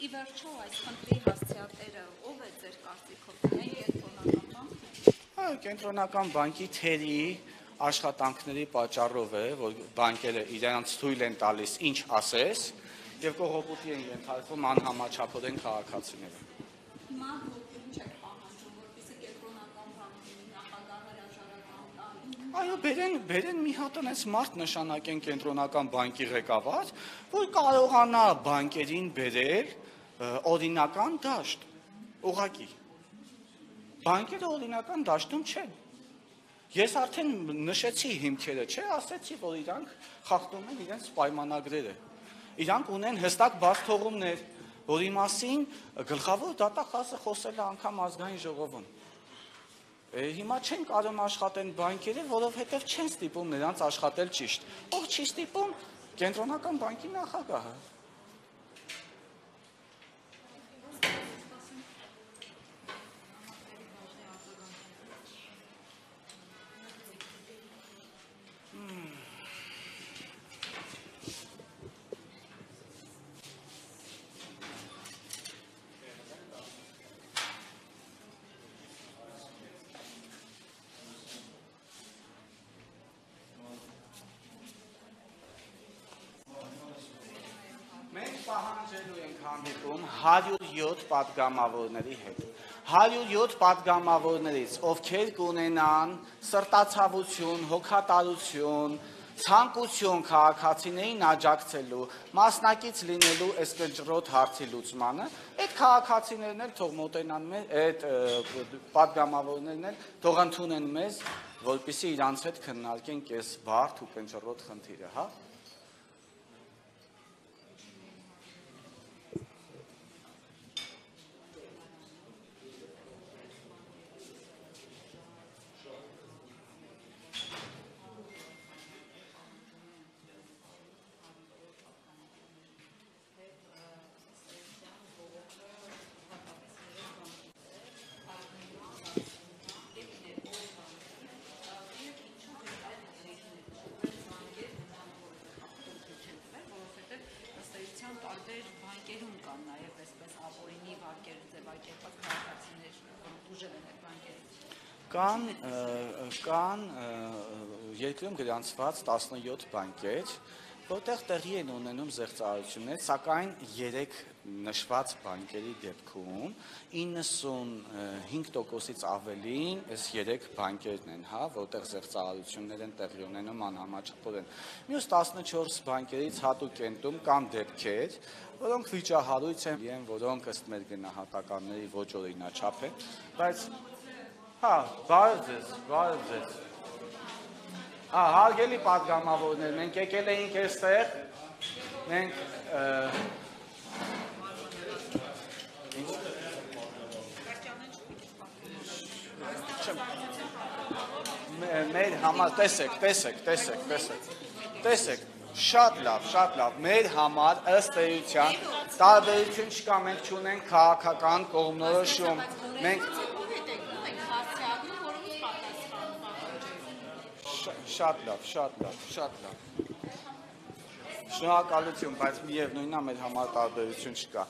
Ի վերջո այս խնդրի հասցեատերը ով է ձեր կարծիքով կենտրոնական բանկն է։ Կենտրոնական բանկի թերի աշխատանքների պատճառով է, որ բանկերը իրենց թույլ են տալիս ինչ ասես եւ կողոպուտի են ենթարկվում անհամաչափորեն քաղաքացիները։ Հիմա ինչ եք պահանջում, որպեսզի կենտրոնական բանկի նախագահ հրաժարական տա։ Այո, բերեն մի հատ այնպես մարդ նշանակեն կենտրոնական բանկի ղեկավար, որ կարողանա բանկերին բերել օրինական դաշտ, ուղղակի։ Բանկերը օրինական դաշտում չեն։ Ես արդեն նշեցի հիմքերը, չէ, ասեցի, որ իրանք խախտում են իրենց պայմանագրերը։ Իրանք ունեն հստակ բաց թողումներ, որի մասին գլխավոր դատախազը խոսել է անգամ ազգային ժողովում։ Հիմա չեն կարող աշխատեն բանկերը, որովհետև չեն ստիպում նրանց աշխատել ճիշտ։ Ով չի ստիպում կենտրոնական բանկի նախագահը։ Պահանջելու ենք հանդիպում 107 պատգամավորների հետ։ 107 պատգամավորներից, ովքեր կունենան սրտացավություն, հոգատարություն, ցանկություն քաղաքացիներին աջակցելու, մասնակից լինելու այս կնճռոտ հարցի լուծմանը, այդ քաղաքացիներն էլ թող մոտենան մեզ, այդ պատգամավորներն էլ թող ընդունեն մեզ, որպեսզի իրանց հետ քննարկենք այս բարդ ու կնճռոտ խնդիրը, հա։ Կան երկրում գրանցված 17 բանկեր, որտեղ տեղի են ունենում զեղծարարություններ, սակայն 3 նշված բանկերի դեպքում 95%-ից ավելին այս 3 բանկերն են, հա, որտեղ զեղծարարություններ են տեղի ունենում անհամաչափորեն։ Մյուս 14 բանկերից հատուկ կենտրոն կան դեպքեր, որոնք վիճահարույց են, որոնք ըստ մեր գնահատականների ոչ օրինաչափ են, բայց հա, բարև ձեզ։ Հարգելի պատգամավորներ, մենք եկել էինք այստեղ, մենք մեր համար, տեսեք, շատ լավ, մեր համար ըստ էության տարբերություն չկա, մենք չունենք քաղաքական կողմնորոշում, մենք Շատ լավ։ Շնորհակալություն, բայց միևնույնն է մեր համար տարբերություն չկա։